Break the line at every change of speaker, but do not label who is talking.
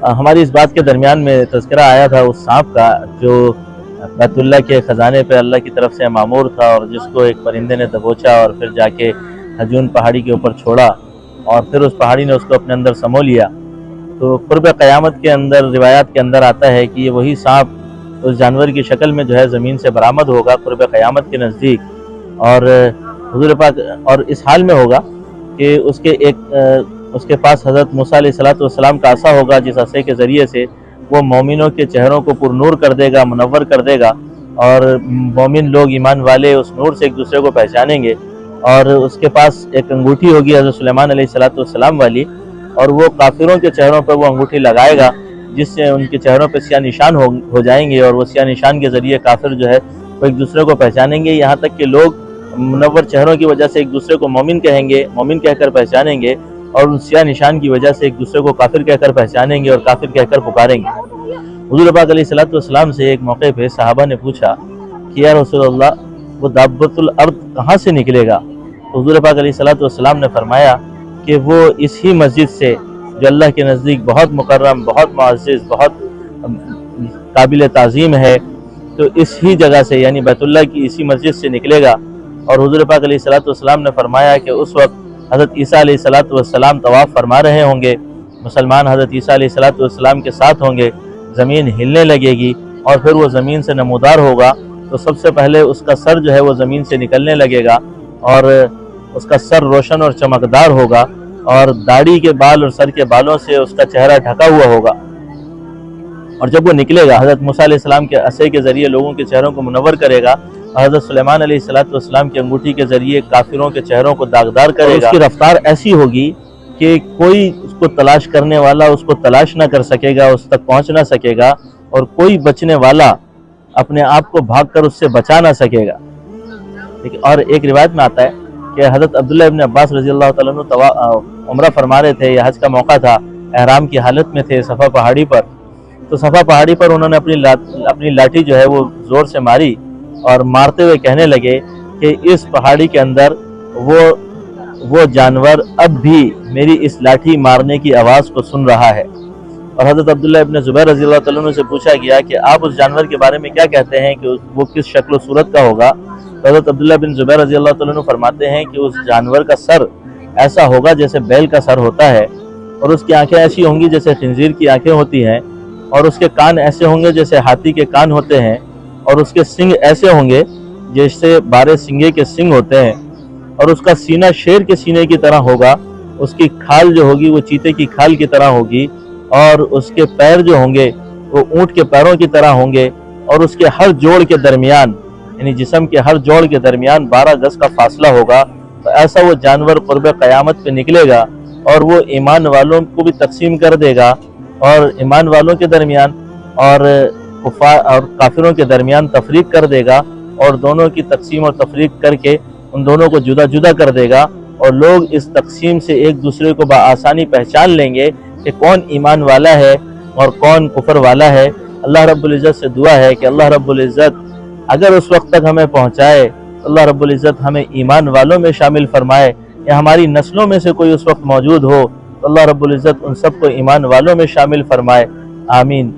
ہماری اس بات کے درمیان میں تذکرہ آیا تھا اس سانپ کا جو بیت اللہ کے خزانے پہ اللہ کی طرف سے معمور تھا، اور جس کو ایک پرندے نے دبوچا اور پھر جا کے ہجون پہاڑی کے اوپر چھوڑا، اور پھر اس پہاڑی نے اس کو اپنے اندر سمو لیا۔ تو قرب قیامت کے اندر روایات کے اندر آتا ہے کہ یہ وہی سانپ اس جانور کی شکل میں جو ہے زمین سے برآمد ہوگا قرب قیامت کے نزدیک، اور حضور پاک اور اس حال میں ہوگا کہ اس کے پاس حضرت موسیٰ علیہ السلام کا عصا ہوگا، جس عصے کے ذریعے سے وہ مومنوں کے چہروں کو پر نور کر دے گا، منور کر دے گا، اور مومن لوگ ایمان والے اس نور سے ایک دوسرے کو پہچانیں گے۔ اور اس کے پاس ایک انگوٹھی ہوگی حضرت سلیمان علیہ السلام والی، اور وہ کافروں کے چہروں پر وہ انگوٹھی لگائے گا، جس سے ان کے چہروں پہ سیاہ نشان ہو جائیں گے، اور وہ سیاہ نشان کے ذریعے کافر جو ہے وہ ایک دوسرے کو پہچانیں گے، یہاں تک کہ لوگ منور چہروں کی وجہ سے ایک دوسرے کو مومن کہیں گے، مومن کہہ کر پہچانیں گے، اور ان سیاہ نشان کی وجہ سے ایک دوسرے کو کافر کہہ کر پہچانیں گے اور کافر کہہ کر پکاریں گے۔ حضور پاک علیہ السلام سے ایک موقع پہ صحابہ نے پوچھا کہ یا رسول اللہ، وہ دابۃ الارض کہاں سے نکلے گا؟ حضور پاک علیہ السلام نے فرمایا کہ وہ اس ہی مسجد سے جو اللہ کے نزدیک بہت مکرم، بہت معزز، بہت قابل تعظیم ہے، تو اس ہی جگہ سے یعنی بیت اللہ کی اسی مسجد سے نکلے گا۔ اور حضور پاک علیہ السلام نے فرمایا کہ اس وقت حضرت عیسیٰ علیہ السلام طواف فرما رہے ہوں گے، مسلمان حضرت عیسیٰ علیہ السلام کے ساتھ ہوں گے، زمین ہلنے لگے گی، اور پھر وہ زمین سے نمودار ہوگا، تو سب سے پہلے اس کا سر جو ہے وہ زمین سے نکلنے لگے گا، اور اس کا سر روشن اور چمکدار ہوگا، اور داڑھی کے بال اور سر کے بالوں سے اس کا چہرہ ڈھکا ہوا ہوگا۔ اور جب وہ نکلے گا حضرت موسیٰ علیہ السلام کے عصے کے ذریعے لوگوں کے چہروں کو منور کرے گا، اور حضرت سلیمان علیہ السلام کی انگوٹھی کے ذریعے کافروں کے چہروں کو داغدار کرے گا۔ اس کی رفتار ایسی ہوگی کہ کوئی اس کو تلاش کرنے والا اس کو تلاش نہ کر سکے گا، اس تک پہنچ نہ سکے گا، اور کوئی بچنے والا اپنے آپ کو بھاگ کر اس سے بچا نہ سکے گا۔ اور ایک روایت میں آتا ہے کہ حضرت عبداللہ ابن عباس رضی اللہ تعالیٰ عنہ عمرہ فرما رہے تھے، یا حج کا موقع تھا، احرام کی حالت میں تھے صفا پہاڑی پر، تو صفا پہاڑی پر انہوں نے اپنی لاٹھی جو ہے وہ زور سے ماری، اور مارتے ہوئے کہنے لگے کہ اس پہاڑی کے اندر وہ جانور اب بھی میری اس لاٹھی مارنے کی آواز کو سن رہا ہے۔ اور حضرت عبداللہ ابن زبیر رضی اللہ تعالیٰ عنہ سے پوچھا گیا کہ آپ اس جانور کے بارے میں کیا کہتے ہیں کہ وہ کس شکل و صورت کا ہوگا؟ تو حضرت عبداللہ بن زبیر رضی اللہ تعالیٰ عنہ فرماتے ہیں کہ اس جانور کا سر ایسا ہوگا جیسے بیل کا سر ہوتا ہے، اور اس کی آنکھیں ایسی ہوں گی جیسے خنزیر کی آنکھیں ہوتی ہیں، اور اس کے کان ایسے ہوں گے جیسے ہاتھی کے کان ہوتے ہیں، اور اس کے سنگ ایسے ہوں گے جیسے بارے سنگے کے سنگ ہوتے ہیں، اور اس کا سینہ شیر کے سینے کی طرح ہوگا، اس کی کھال جو ہوگی وہ چیتے کی کھال کی طرح ہوگی، اور اس کے پیر جو ہوں گے وہ اونٹ کے پیروں کی طرح ہوں گے، اور اس کے ہر جوڑ کے درمیان یعنی جسم کے ہر جوڑ کے درمیان 12 گز کا فاصلہ ہوگا۔ تو ایسا وہ جانور قرب قیامت پہ نکلے گا، اور وہ ایمان والوں کو بھی تقسیم کر دے گا، اور ایمان والوں کے درمیان اور کافروں کے درمیان تفریق کر دے گا، اور دونوں کی تقسیم اور تفریق کر کے ان دونوں کو جدا جدا کر دے گا، اور لوگ اس تقسیم سے ایک دوسرے کو بآسانی پہچان لیں گے کہ کون ایمان والا ہے اور کون کفر والا ہے۔ اللہ رب العزت سے دعا ہے کہ اللہ رب العزت اگر اس وقت تک ہمیں پہنچائے، اللہ رب العزت ہمیں ایمان والوں میں شامل فرمائے، یا ہماری نسلوں میں سے کوئی اس وقت موجود ہو تو اللہ رب العزت ان سب کو ایمان والوں میں شامل فرمائے، آمین۔